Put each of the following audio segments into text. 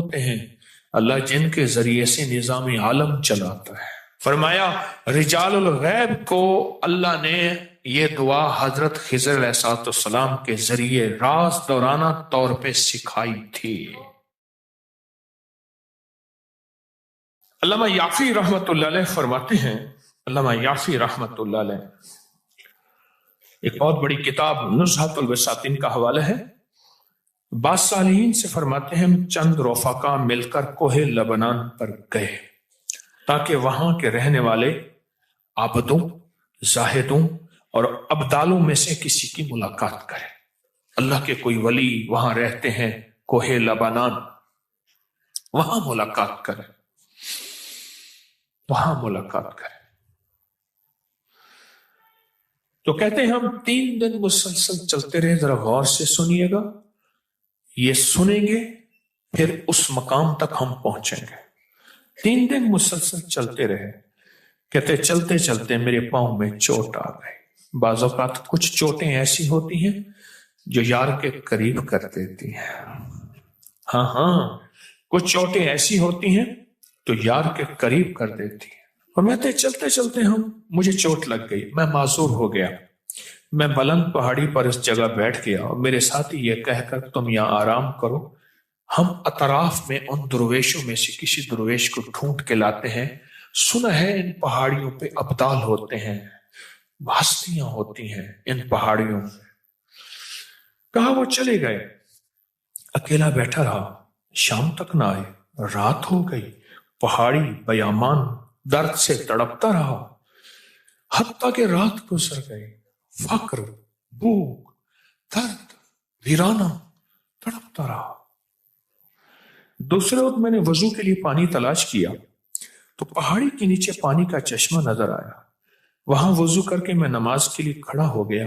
ہوتے ہیں اللہ جن کے ذریعے سے نظام عالم چلاتا ہے۔ فرمایا رجال الغیب کو اللہ نے یہ دعا حضرت خضر علیہ السلام کے ذریعے راز دورانہ طور پہ سکھائی تھی۔ علامہ یافی رحمت اللہ علیہ فرماتے ہیں، علامہ یافی رحمت اللہ علیہ ایک بہت بڑی کتاب نزہۃ البساطین کا حوالہ ہے، بعض صالحین سے فرماتے ہیں ہم چند رفقا مل کر کوہ لبنان پر گئے تاکہ وہاں کے رہنے والے عابدوں، زاہدوں اور ابدالوں میں سے کسی کی ملاقات کرے۔ اللہ کے کوئی ولی وہاں رہتے ہیں کوہ لبنان، وہاں ملاقات کرے، وہاں ملاقات کرے۔ تو کہتے ہیں ہم 3 دن مسلسل چلتے رہے، ذرا غور سے سنیے گا، یہ سنیں گے پھر اس مقام تک ہم پہنچیں گے۔ 3 دن مسلسل چلتے رہے، کہتے چلتے چلتے میرے پاؤں میں چوٹ آ گئی۔ بعض اوقات کچھ چوٹیں ایسی ہوتی ہیں جو یار کے قریب کر دیتی ہیں، ہاں کچھ چوٹیں ایسی ہوتی ہیں تو یار کے قریب کر دیتی ہیں۔ اور میں چلتے چلتے مجھے چوٹ لگ گئی، میں معذور ہو گیا، میں بلند پہاڑی پر اس جگہ بیٹھ گیا اور میرے ساتھی یہ کہہ کر تم یہاں آرام کرو، ہم اطراف میں ان درویشوں میں سے کسی درویش کو ڈھونڈ کے لاتے ہیں، سنا ہے ان پہاڑیوں پہ ابدال ہوتے ہیں، ہستیاں ہوتی ہیں ان پہاڑیوں میں۔ کہا وہ چلے گئے، اکیلا بیٹھا رہا، شام تک نہ آئے، رات ہو گئی، پہاڑی بیامان درد سے تڑپتا رہا، حتیٰ کہ رات گزر گئی، فقر، بھوک، درد، ویرانہ تڑپتا رہا۔ دوسرے وقت میں نے وضو کے لیے پانی تلاش کیا تو پہاڑی کے نیچے پانی کا چشمہ نظر آیا، وہاں وضو کر کے میں نماز کے لیے کھڑا ہو گیا۔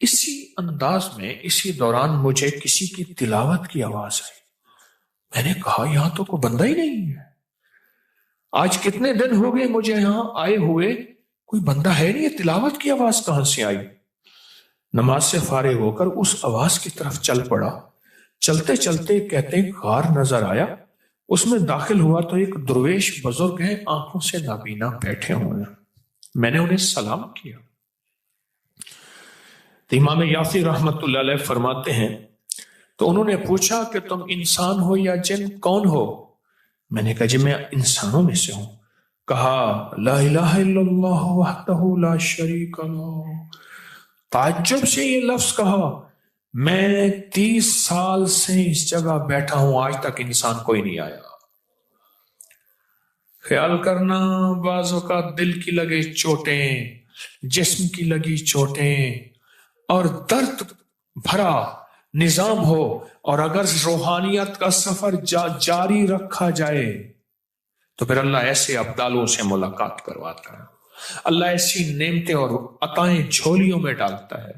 اسی انداز میں اسی دوران مجھے کسی کی تلاوت کی آواز آئی۔ میں نے کہا یہاں تو کوئی بندہ ہی نہیں ہے، آج کتنے دن ہو گئے مجھے یہاں آئے ہوئے، کوئی بندہ ہے نہیں، یہ تلاوت کی آواز کہاں سے آئی؟ نماز سے فارغ ہو کر اس آواز کی طرف چل پڑا، چلتے چلتے کہتے غار نظر آیا، اس میں داخل ہوا تو ایک درویش بزرگ ہیں، آنکھوں سے نابینا بیٹھے ہوئے ہیں۔ میں نے انہیں سلام کیا تو امام یافی رحمت اللہ علیہ فرماتے ہیں تو انہوں نے پوچھا کہ تم انسان ہو یا جن، کون ہو؟ میں نے کہا جی میں انسانوں میں سے ہوں۔ کہا لا الہ الا اللہ وحدہ لا شریک لہ، تعجب سے یہ لفظ کہا، میں 30 سال سے اس جگہ بیٹھا ہوں، آج تک انسان کوئی نہیں آیا۔ خیال کرنا بعض اوقات دل کی لگے چوٹیں، جسم کی لگی چوٹیں اور درد بھرا نظام ہو، اور اگر روحانیت کا سفر جاری رکھا جائے تو پھر اللہ ایسے ابدالوں سے ملاقات کرواتا ہے، اللہ ایسی نعمتیں اور عطائیں جھولیوں میں ڈالتا ہے۔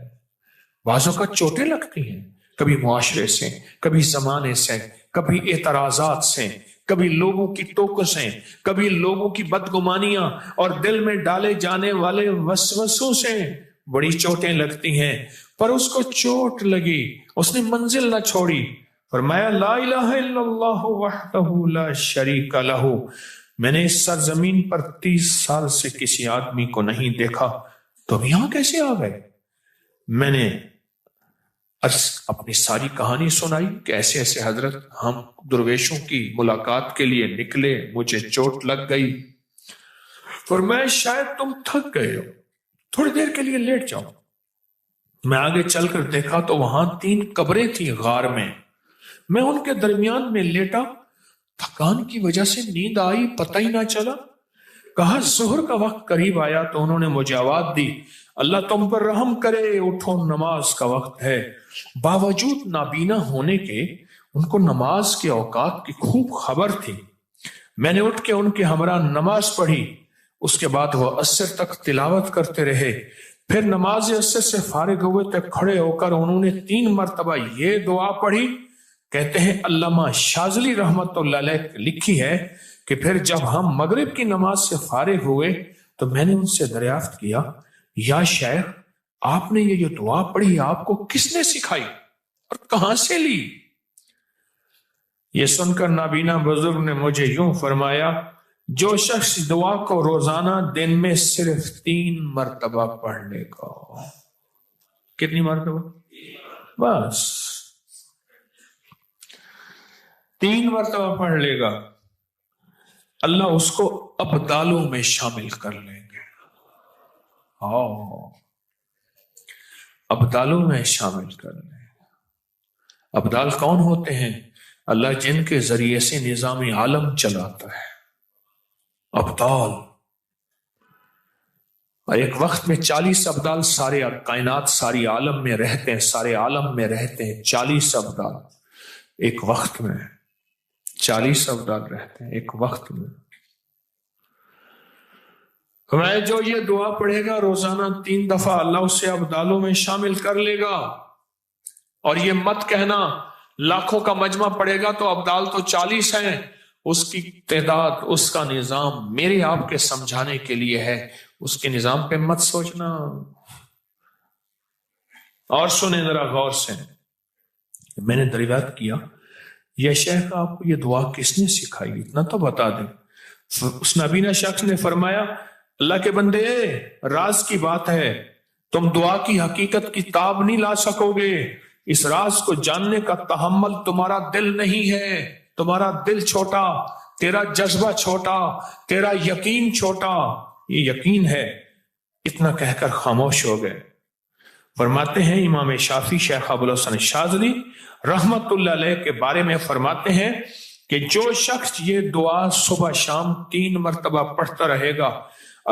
بعضوں کا چوٹیں لگتی ہیں، کبھی معاشرے سے، کبھی زمانے سے، کبھی اعتراضات سے، کبھی لوگوں کی ٹوکسیں، کبھی لوگوں کی بدگمانیاں اور دل میں ڈالے جانے والے وسوسوں سے بڑی چوٹیں لگتی ہیں، پر اس کو چوٹ لگی، اس نے منزل نہ چھوڑی، فرمایا لا الہ الا اللہ وحدہ لا شریک لہ۔ میں نے اس سرزمین پر 30 سال سے کسی آدمی کو نہیں دیکھا، تو اب یہاں کیسے آ گئے؟ میں نے اپنی ساری کہانی سنائی کہ ایسے ایسے حضرت ہم درویشوں کی ملاقات کے لیے نکلے، مجھے چوٹ لگ گئی، فرمایا شاید تم تھک گئے ہو، تھوڑی دیر کے لیے لیٹ جاؤ۔ میں آگے چل کر دیکھا تو وہاں 3 قبریں تھیں غار میں ان کے درمیان میں لیٹا، تھکان کی وجہ سے نیند آئی، پتہ ہی نہ چلا۔ کہا ظہر کا وقت قریب آیا تو انہوں نے مجھے آواز دی، اللہ تم پر رحم کرے، اٹھو نماز کا وقت ہے۔ باوجود نابینا ہونے کے ان کو نماز کے اوقات کی خوب خبر تھی۔ میں نے اٹھ کے ان کے ہمراہ نماز پڑھی، اس کے بعد وہ عصر تک تلاوت کرتے رہے، پھر نماز عصر سے فارغ ہوئے تو کھڑے ہو کر انہوں نے 3 مرتبہ یہ دعا پڑھی۔ کہتے ہیں علامہ شاذلی رحمت اللہ علیہ لکھی ہے کہ پھر جب ہم مغرب کی نماز سے فارغ ہوئے تو میں نے ان سے دریافت کیا، یا شیخ آپ نے یہ جو دعا پڑھی آپ کو کس نے سکھائی اور کہاں سے لی؟ یہ سن کر نابینا بزرگ نے مجھے یوں فرمایا، جو شخص دعا کو روزانہ دن میں صرف 3 مرتبہ پڑھ لے گا. کتنی مرتبہ؟ بس 3 مرتبہ پڑھ لے گا، اللہ اس کو ابدالوں میں شامل کر لیں گے. ابدالوں میں شامل کر لیں گے. ابدال کون ہوتے ہیں؟ اللہ جن کے ذریعے سے نظام عالم چلاتا ہے. ابدال. اور ایک وقت میں 40 ابدال سارے کائنات ساری عالم میں رہتے ہیں، سارے عالم میں رہتے ہیں. 40 ابدال ایک وقت میں، 40 ابدال رہتے ہیں ایک وقت میں. میں جو یہ دعا پڑھے گا روزانہ 3 دفعہ، اللہ اسے ابدالوں میں شامل کر لے گا. اور یہ مت کہنا لاکھوں کا مجمع پڑے گا تو ابدال تو 40 ہیں. اس کی تعداد، اس کا نظام میرے آپ کے سمجھانے کے لیے ہے. اس کے نظام پہ مت سوچنا. اور سنیں ذرا غور سے، میں نے دریافت کیا یہ شیخ آپ کو یہ دعا کس نے سکھائی؟ اتنا تو بتا دیں. اس نابینا شخص نے فرمایا، اللہ کے بندے، راز کی بات ہے، تم دعا کی حقیقت کی تاب نہیں لا سکو گے. اس راز کو جاننے کا تحمل تمہارا دل نہیں ہے. تمہارا دل چھوٹا، تیرا جذبہ چھوٹا، تیرا یقین چھوٹا. یہ یقین ہے. اتنا کہہ کر خاموش ہو گئے. فرماتے ہیں امام شافعی شیخ ابوالحسن شاذلی رحمت اللہ علیہ کے بارے میں فرماتے ہیں کہ جو شخص یہ دعا صبح شام 3 مرتبہ پڑھتا رہے گا،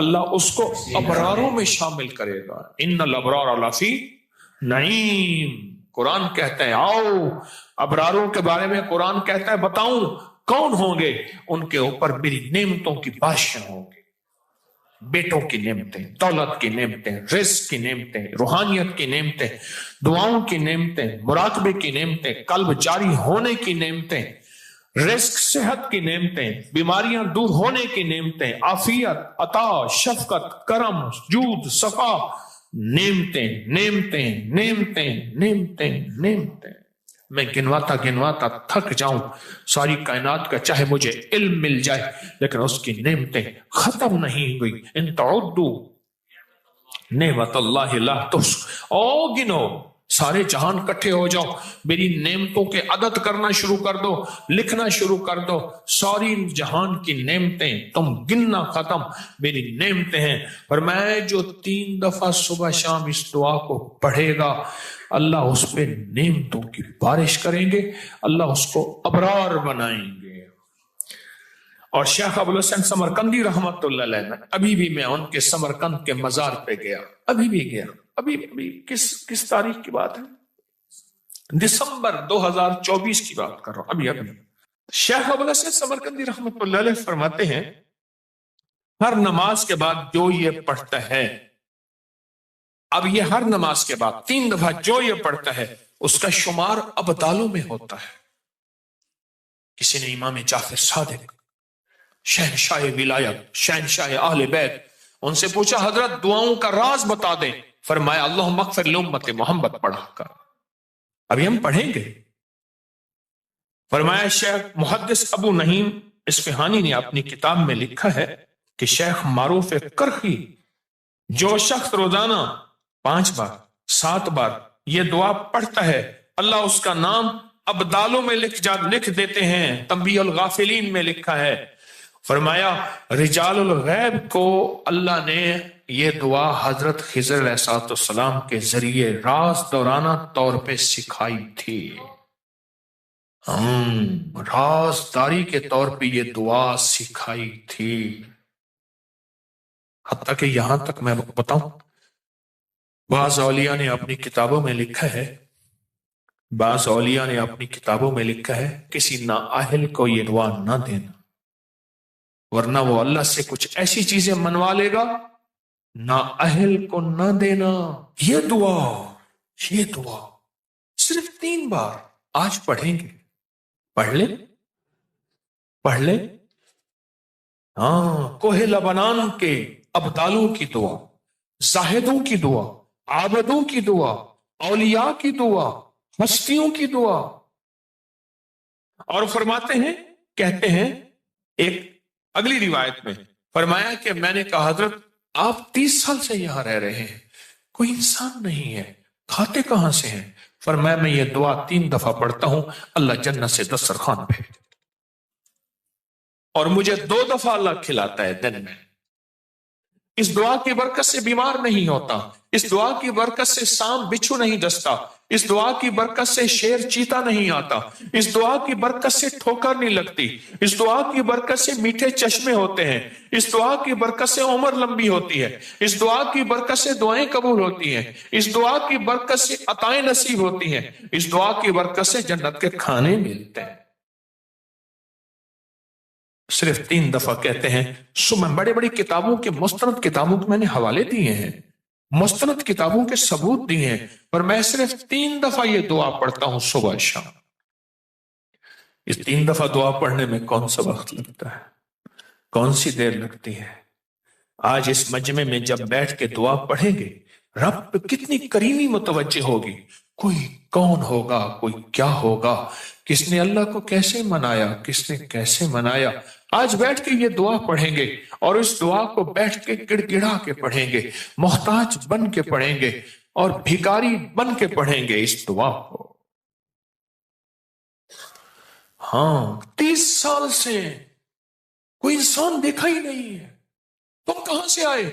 اللہ اس کو ابراروں میں شامل کرے گا. ان الابرار لفی نعیم. قرآن کہتا ہے، آؤ ابراروں کے بارے میں قرآن کہتا ہے بتاؤں کون ہوں گے. ان کے اوپر میری نعمتوں کی بارشیں ہوں گی. بیٹوں کی نعمتیں، دولت کی نعمتیں، رزق کی نعمتیں، روحانیت کی نعمتیں، دعاؤں کی نعمتیں، مراقبے کی نعمتیں، قلب جاری ہونے کی نعمتیں، رزق صحت کی نعمتیں، بیماریاں دور ہونے کی نعمتیں، عافیت، عطا، شفقت، کرم، جود، صفا، نعمتیں نعمتیں نعمتیں نعمتیں نعمتیں. میں گنواتا گنواتا تھک جاؤں ساری کائنات کا، چاہے مجھے علم مل جائے لیکن اس کی نعمتیں ختم نہیں ہوئی. ان تعدوا نعمت اللہ لا تحصوها. او گنو، سارے جہان کٹھے ہو جاؤ، میری نعمتوں کے عدد کرنا شروع کر دو، لکھنا شروع کر دو. ساری جہان کی نعمتیں تم گننا ختم، میری نعمتیں ہیں. اور میں جو 3 دفعہ صبح شام اس دعا کو پڑھے گا، اللہ اس پہ نعمتوں کی بارش کریں گے، اللہ اس کو ابرار بنائیں گے. اور شیخ ابوالحسن سمرقندی رحمت اللہ علیہ، ابھی بھی میں ان کے سمرقند کے مزار پہ گیا، ابھی بھی گیا. ابھی کس تاریخ کی بات ہے؟ دسمبر 2024 کی بات کر رہا ہوں. ابھی شیخ ابوالحسن سمرقندی رحمت اللہ علیہ فرماتے ہیں، ہر نماز کے بعد جو یہ پڑھتا ہے، اب یہ ہر نماز کے بعد 3 دفعہ جو یہ پڑھتا ہے اس کا شمار ابدالوں میں ہوتا ہے. کسی نے امام جعفر صادق، شہنشاہ ولایت، شہنشاہ اہل بیت، ان سے پوچھا حضرت دعاؤں کا راز بتا دیں. فرمایا اللہم اغفر لامت محمد پڑھا کر. ابھی ہم پڑھیں گے. فرمایا شیخ محدث ابو نعیم اصفہانی نے اپنی کتاب میں لکھا ہے کہ شیخ معروف کرخی، جو شخص روزانہ 5 بار 7 بار یہ دعا پڑھتا ہے، اللہ اس کا نام ابدالوں میں لکھ دیتے ہیں. تنبیہ الغافلین میں لکھا ہے. فرمایا رجال الغیب کو اللہ نے یہ دعا حضرت خضر علیہ السلام کے ذریعے راز دورانہ طور پہ سکھائی تھی. رازداری کے طور پہ یہ دعا سکھائی تھی. حتیٰ کہ یہاں تک میں بتاؤں، بعض اولیاء نے اپنی کتابوں میں لکھا ہے کسی نااہل کو یہ دعا نہ دینا، ورنہ وہ اللہ سے کچھ ایسی چیزیں منوا لے گا. نااہل کو نہ دینا. یہ دعا صرف 3 بار آج پڑھیں گے. پڑھ لے. کوہ لبنان کے ابدالوں کی دعا، زاہدوں کی دعا، عابدوں کی دعا، اولیاء کی دعا، ہستیوں کی دعا. اور فرماتے ہیں، کہتے ہیں ایک اگلی روایت میں فرمایا کہ میں نے کہا حضرت آپ 30 سال سے یہاں رہ رہے ہیں، کوئی انسان نہیں ہے، کھاتے کہاں سے ہیں؟ فرمایا میں یہ دعا 3 دفعہ پڑھتا ہوں، اللہ جنت سے دسترخوان بھیج دیتا، اور مجھے 2 دفعہ اللہ کھلاتا ہے دن میں۔ اس دعا کی برکت سے بیمار نہیں ہوتا، اس دعا کی برکت سے سانپ بچھو نہیں ڈستا، اس دعا کی برکت سے شیر چیتا نہیں آتا، اس دعا کی برکت سے ٹھوکر نہیں لگتی، اس دعا کی برکت سے میٹھے چشمے ہوتے ہیں، اس دعا کی برکت سے عمر لمبی ہوتی ہے، اس دعا کی برکت سے دعائیں قبول ہوتی ہیں، اس دعا کی برکت سے عطائیں نصیب ہوتی ہیں، اس دعا کی برکت سے جنت کے کھانے ملتے ہیں۔ صرف 3 دفعہ کہتے ہیں۔ میں بڑے بڑی کتابوں کے، مستند کتابوں کے میں نے حوالے دیے ہیں، مستند کتابوں کے ثبوت دیے ہیں، پر میں صرف 3 دفعہ یہ دعا پڑھتا ہوں صبح شام۔ اس 3 دفعہ دعا پڑھنے میں کون سا وقت لگتا ہے، کون سی دیر لگتی ہے؟ آج اس مجمع میں جب بیٹھ کے دعا پڑھیں گے، رب پہ کتنی کریمی متوجہ ہوگی، کوئی کون ہوگا، کوئی کیا ہوگا، کس نے اللہ کو کیسے منایا، کس نے کیسے منایا۔ آج بیٹھ کے یہ دعا پڑھیں گے، اور اس دعا کو بیٹھ کے گڑ گڑا کے پڑھیں گے، محتاج بن کے پڑھیں گے، اور بھکاری بن کے پڑھیں گے اس دعا کو۔ ہاں 30 سال سے کوئی انسان دیکھا ہی نہیں ہے، تم کہاں سے آئے؟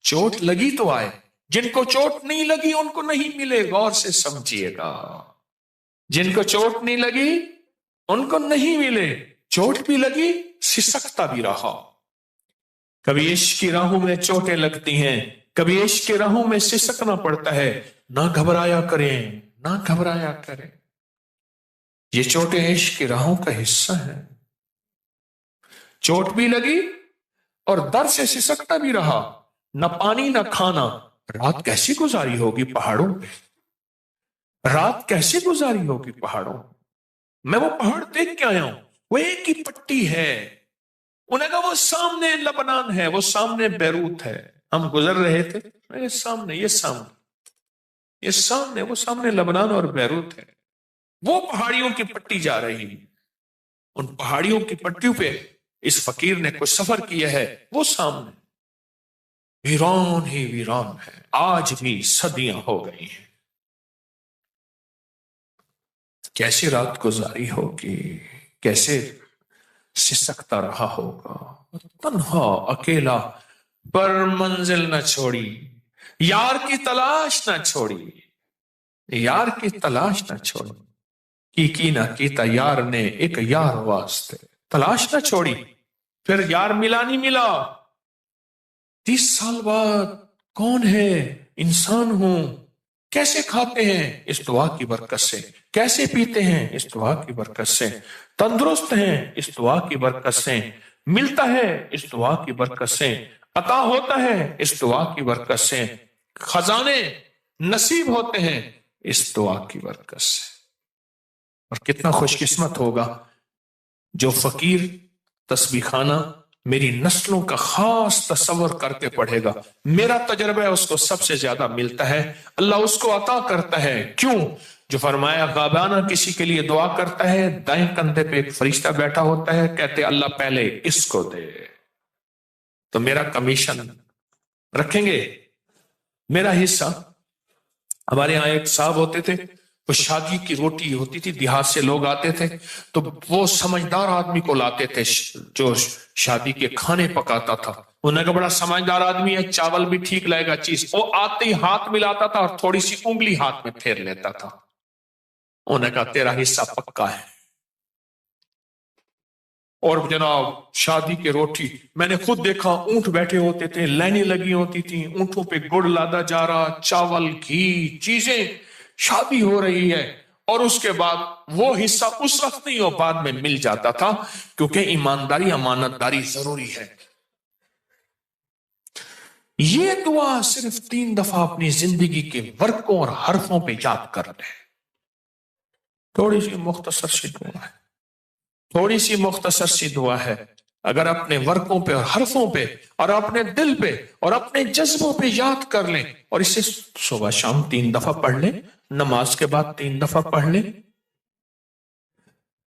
چوٹ لگی تو آئے، جن کو چوٹ نہیں لگی ان کو نہیں ملے، غور سے سمجھیے گا، جن کو چوٹ نہیں لگی ان کو نہیں ملے، چوٹ بھی لگی سسکتا بھی رہا۔ کبھی عشق کی راہوں میں چوٹیں لگتی ہیں، کبھی عشق کی راہوں میں سسکنا پڑتا ہے، نہ گھبرایا کریں، نہ گھبرایا کریں، یہ چوٹیں عشق کی راہوں کا حصہ ہے۔ چوٹ بھی لگی اور در سے سسکتا بھی رہا، نہ پانی نہ کھانا، رات کیسی گزاری ہوگی پہاڑوں پہ، رات کیسی گزاری ہوگی پہاڑوں۔ میں وہ پہاڑ دیکھ کے آیا ہوں، وہ ایک ہی پٹی ہے، انہیں کہا وہ سامنے لبنان ہے، وہ سامنے بیروت ہے، ہم گزر رہے تھے، یہ سامنے، یہ سامنے، یہ سامنے، وہ سامنے لبنان اور بیروت ہے، وہ پہاڑیوں کی پٹی جا رہی، ان پہاڑیوں کی پٹیوں پہ اس فقیر نے کچھ سفر کیا ہے، وہ سامنے ویران ہی ویران ہے، آج بھی صدیاں ہو گئی ہیں۔ کیسی رات گزاری ہوگی، کیسے سسکتا رہا ہوگا، تنہا اکیلا، پر منزل نہ چھوڑی، یار کی تلاش نہ چھوڑی، یار کی تلاش نہ چھوڑی، کی نہ کیتا یار نے ایک یار واسطے، تلاش نہ چھوڑی، پھر یار ملا نہیں ملا، 30 سال بعد کون ہے، انسان ہوں، کیسے کھاتے ہیں اس دعا کی برکت سے، کیسے پیتے ہیں اس دعا کی برکت سے، تندرست ہیں اس دعا کی برکت سے، ملتا ہے اس دعا کی برکت سے، عطا ہوتا ہے اس دعا کی برکت سے، خزانے نصیب ہوتے ہیں اس دعا کی برکت سے۔ اور کتنا خوش قسمت ہوگا جو فقیر تسبیح خانہ میری نسلوں کا خاص تصور کر کے پڑھے گا، میرا تجربہ اس کو سب سے زیادہ ملتا ہے، اللہ اس کو عطا کرتا ہے۔ کیوں؟ جو فرمایا غابانہ کسی کے لیے دعا کرتا ہے، دائیں کندھے پہ ایک فرشتہ بیٹھا ہوتا ہے، کہتے اللہ پہلے اس کو دے، تو میرا کمیشن رکھیں گے، میرا حصہ۔ ہمارے یہاں ایک صاحب ہوتے تھے، وہ شادی کی روٹی ہوتی تھی، دیہات سے لوگ آتے تھے تو وہ سمجھدار آدمی کو لاتے تھے جو شادی کے کھانے پکاتا تھا، انہیں کا بڑا سمجھدار آدمی ہے، چاول بھی ٹھیک لائے گا، چیز وہ آتے ہی ہاتھ ملاتا تھا اور تھوڑی سی انگلی ہاتھ میں پھیر لیتا تھا، انہیں کہا تیرا حصہ پکا ہے۔ اور جناب شادی کے روٹی میں نے خود دیکھا، اونٹ بیٹھے ہوتے تھے، لائنیں لگی ہوتی تھیں، اونٹوں پہ گڑ لادا جا رہا، چاول گھی چیزیں، شادی ہو رہی ہے، اور اس کے بعد وہ حصہ اس وقت نہیں، وہ بعد میں مل جاتا تھا، کیونکہ ایمانداری امانت داری ضروری ہے۔ یہ دعا صرف 3 دفعہ اپنی زندگی کے ورقوں اور حرفوں پہ یاد کر لیں، تھوڑی سی مختصر سی دعا ہے، تھوڑی سی مختصر سی دعا ہے، اگر اپنے ورقوں پہ اور حرفوں پہ اور اپنے دل پہ اور اپنے جذبوں پہ یاد کر لیں، اور اسے صبح شام 3 دفعہ پڑھ لیں، نماز کے بعد 3 دفعہ پڑھ لیں،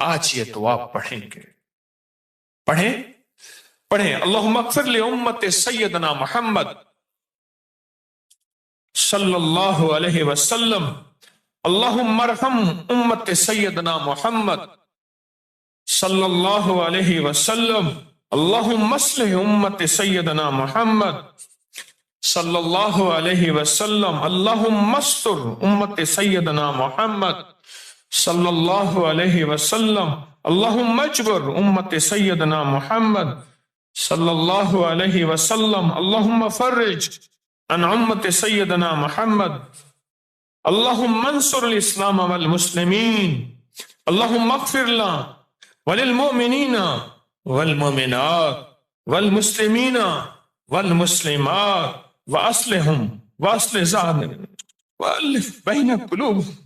آج یہ دعا پڑھیں گے. پڑھیں اللہم اغفر لأمت سیدنا محمد صلی اللہ علیہ وسلم. اللہم ارحم امت سیدنا محمد صلی اللہ علیہ وسلم. اللہم اصلح امت سیدنا محمد صلی اللہ علیہ وسلم. اللہم استر امت سیدنا محمد صلی اللہ علیہ وسلم. اللہم اجبر امت سیدنا محمد صلی اللہ علیہ وسلم. اللہم فرج عن امت سیدنا محمد. اللہم انصر الاسلام والمسلمین. اللہم اغفر لنا وللمؤمنین والمؤمنات والمسلمین والمسلمات واصلحهم واصلح ذاتهم والف بین قلوبهم.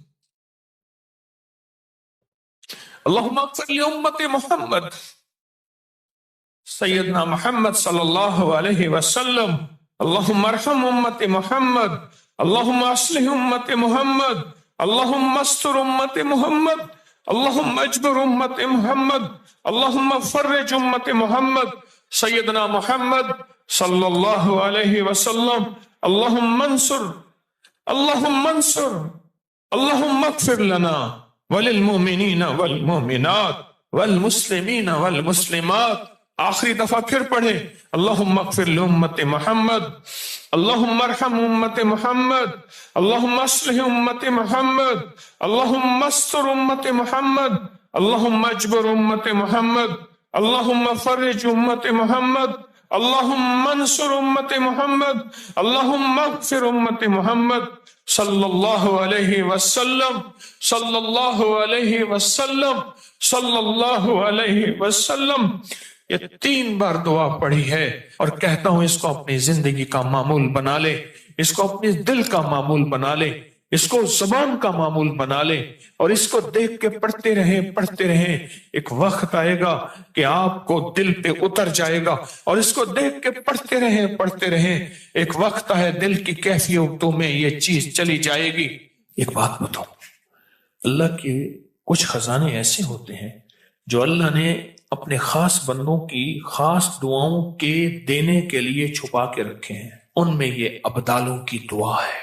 اللہم اغفر لأمت محمد سیدنا محمد صلی اللہ علیہ وسلم. اللہم ارحم امت محمد. اللہم اصلح امت محمد. اللہم استر امت محمد. اللہم اجبر امت محمد. اللہم فرج امت محمد سیدنا محمد صلی اللہ علیہ وسلم. اللہم انصر اللہم اغفر لنا وللمؤمنین والمؤمنات والمسلمین والمسلمات. آخری دفعہ پھر پڑھیں اللہم اغفر لأمت محمد. اللہم ارحم امت محمد. اللہم اصلح امت محمد. اللہم استر امت محمد. اللہم اجبر امت محمد. اللہم فرج امت محمد. اللہم انصر امت محمد. اللہم اغفر امت محمد صلی اللہ علیہ وسلم صلی اللہ علیہ وسلم صلی اللہ علیہ وسلم. یہ 3 بار دعا پڑھی ہے اور کہتا ہوں اس کو اپنی زندگی کا معمول بنا لے, اس کو اپنے دل کا معمول بنا لے, اس کو زبان کا معمول بنا لے اور اس کو دیکھ کے پڑھتے رہیں. ایک وقت آئے گا کہ آپ کو دل پہ اتر جائے گا اور اس کو دیکھ کے پڑھتے رہیں. ایک وقت ہے دل کی کیفیتوں میں یہ چیز چلی جائے گی. ایک بات بتاؤں, اللہ کے کچھ خزانے ایسے ہوتے ہیں جو اللہ نے اپنے خاص بندوں کی خاص دعاؤں کے دینے کے لیے چھپا کے رکھے ہیں. ان میں یہ ابدالوں کی دعا ہے.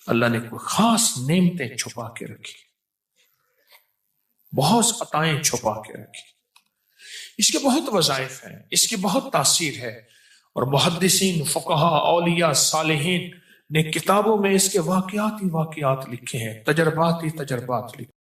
اللہ نے کوئی خاص نعمتیں چھپا کے رکھی, بہت عطائیں چھپا کے رکھی. اس کے بہت وظائف ہیں, اس کی بہت تاثیر ہے, اور محدثین, فقہا, اولیاء, صالحین نے کتابوں میں اس کے واقعات ہی واقعات لکھے ہیں, تجربات ہی تجربات لکھے.